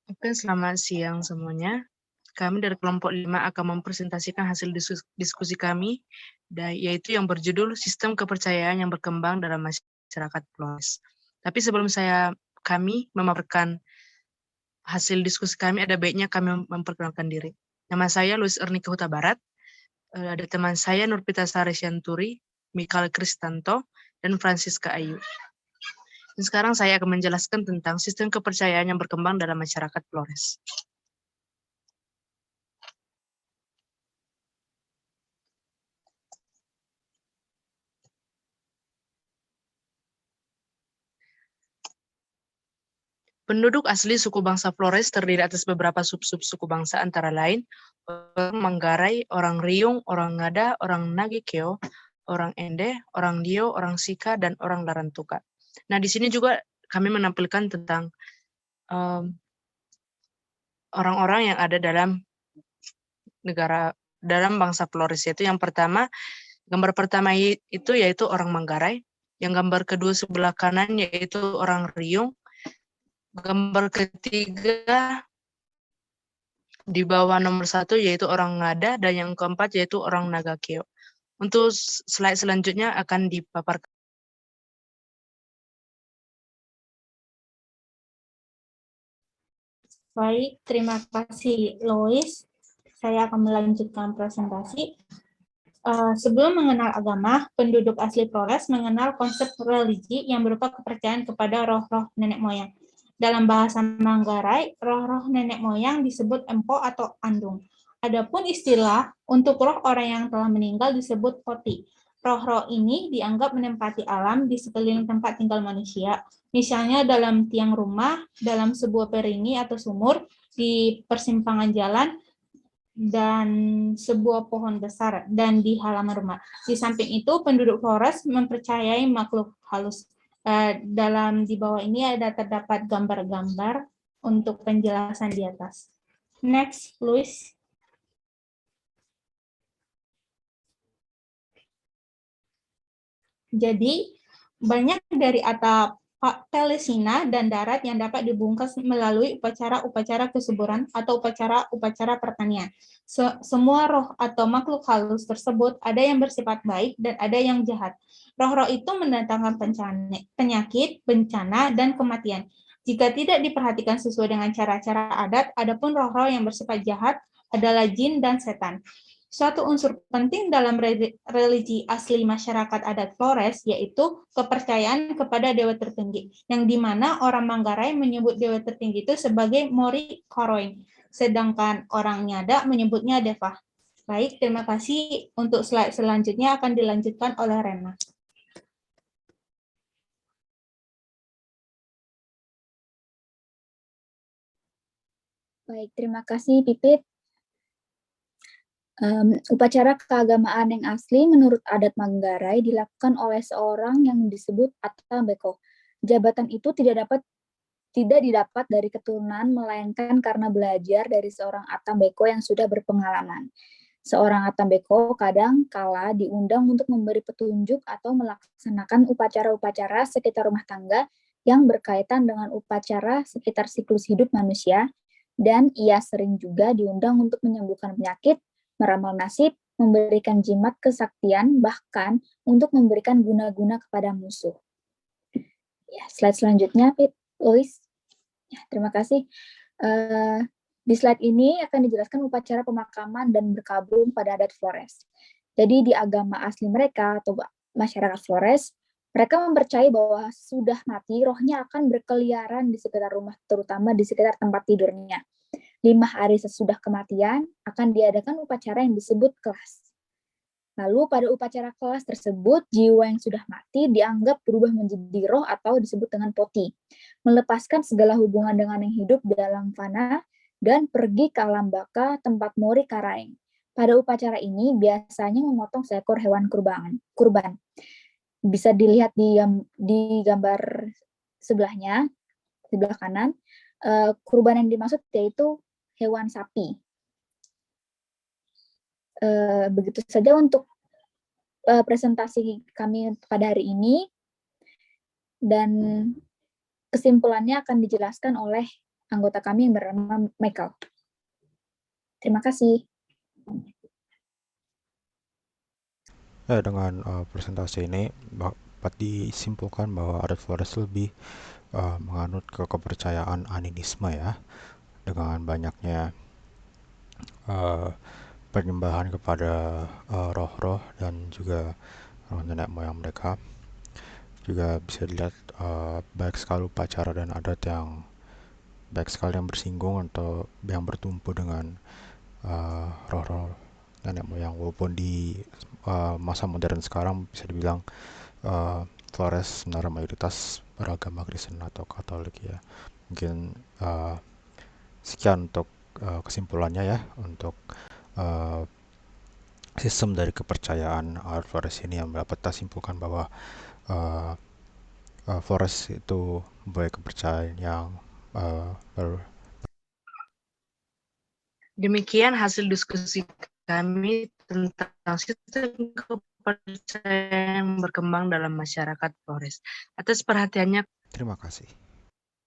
Oke, selamat siang semuanya. Kami dari kelompok 5 akan mempresentasikan hasil diskusi kami, yaitu yang berjudul Sistem Kepercayaan yang Berkembang dalam Masyarakat Flores. Tapi sebelum kami memaparkan hasil diskusi kami, ada baiknya kami memperkenalkan diri. Nama saya Luis Ernika Huta Barat, ada teman saya Nurpita Sari Sianturi, Mikael Kristanto, dan Francisca Ayu. Dan sekarang saya akan menjelaskan tentang sistem kepercayaan yang berkembang dalam masyarakat Flores. Penduduk asli suku bangsa Flores terdiri atas beberapa sub-sub suku bangsa antara lain orang Manggarai, orang Riung, orang Ngada, orang Nagikeo, orang Ende, orang Dio, orang Sika, dan orang Larantuka. Nah, di sini juga kami menampilkan tentang orang-orang yang ada dalam bangsa Flores, yaitu yang pertama, gambar pertama itu yaitu orang Manggarai, yang gambar kedua sebelah kanan yaitu orang Riung, gambar ketiga di bawah nomor 1 yaitu orang Ngada, dan yang keempat yaitu orang Nagakeo. Untuk slide selanjutnya akan dipaparkan. Baik, terima kasih Lois. Saya akan melanjutkan presentasi. Sebelum mengenal agama, penduduk asli Flores mengenal konsep religi yang berupa kepercayaan kepada roh-roh nenek moyang. Dalam bahasa Manggarai, roh-roh nenek moyang disebut empo atau andung. Adapun istilah untuk roh orang yang telah meninggal disebut poti. Roh-roh ini dianggap menempati alam di sekeliling tempat tinggal manusia, misalnya dalam tiang rumah, dalam sebuah peringi atau sumur, di persimpangan jalan, dan sebuah pohon besar, dan di halaman rumah. Di samping itu, penduduk Flores mempercayai makhluk halus. Di bawah ini terdapat gambar-gambar untuk penjelasan di atas. Next, Luis. Jadi, banyak dari atap Palestina dan darat yang dapat dibungkas melalui upacara-upacara kesuburan atau upacara-upacara pertanian. Semua roh atau makhluk halus tersebut ada yang bersifat baik dan ada yang jahat. Roh-roh itu mendatangkan penyakit, bencana, dan kematian. Jika tidak diperhatikan sesuai dengan cara-cara adat, adapun roh-roh yang bersifat jahat adalah jin dan setan. Suatu unsur penting dalam religi asli masyarakat adat Flores yaitu kepercayaan kepada dewa tertinggi, yang dimana orang Manggarai menyebut dewa tertinggi itu sebagai Mori Koroing, sedangkan orang Nyada menyebutnya Deva. Baik, terima kasih. Untuk slide selanjutnya akan dilanjutkan oleh Rena. Baik, terima kasih Pipit. Upacara keagamaan yang asli menurut adat Manggarai dilakukan oleh seorang yang disebut Atambeko. Jabatan itu tidak didapat dari keturunan, melainkan karena belajar dari seorang Atambeko yang sudah berpengalaman. Seorang Atambeko kadang kala diundang untuk memberi petunjuk atau melaksanakan upacara-upacara sekitar rumah tangga yang berkaitan dengan upacara sekitar siklus hidup manusia, dan ia sering juga diundang untuk menyembuhkan penyakit, meramal nasib, memberikan jimat kesaktian, bahkan untuk memberikan guna-guna kepada musuh. Ya, slide selanjutnya, Lois. Ya, terima kasih. Di slide ini akan dijelaskan upacara pemakaman dan berkabung pada adat Flores. Jadi di agama asli mereka atau masyarakat Flores, mereka mempercayai bahwa sudah mati, rohnya akan berkeliaran di sekitar rumah, terutama di sekitar tempat tidurnya. 5 hari sesudah kematian akan diadakan upacara yang disebut kelas. Lalu pada upacara kelas tersebut, jiwa yang sudah mati dianggap berubah menjadi roh atau disebut dengan poti, melepaskan segala hubungan dengan yang hidup dalam fana dan pergi ke alam baka tempat Mori Karaeng. Pada upacara ini biasanya memotong seekor hewan kurban. Bisa dilihat di gambar sebelahnya, sebelah kanan, kurban yang dimaksud yaitu hewan sapi. Begitu saja untuk presentasi kami pada hari ini, dan kesimpulannya akan dijelaskan oleh anggota kami yang bernama Michael. Terima kasih. Dengan presentasi ini dapat disimpulkan bahwa adat Flores lebih menganut ke kepercayaan animisme ya, dengan banyaknya penyembahan kepada roh-roh dan juga nenek moyang mereka. Juga bisa dilihat banyak sekali upacara dan adat yang banyak sekali yang bersinggung atau yang bertumpu dengan roh-roh nenek moyang, walaupun di masa modern sekarang bisa dibilang Flores sebenarnya mayoritas beragama Kristen atau Katolik ya. Mungkin sekian untuk kesimpulannya ya, untuk sistem dari kepercayaan adat Flores ini yang dapat kita simpulkan bahwa Flores itu mempunyai kepercayaan yang Demikian hasil diskusi kami tentang sistem kepercayaan yang berkembang dalam masyarakat Flores. Atas perhatiannya, terima kasih.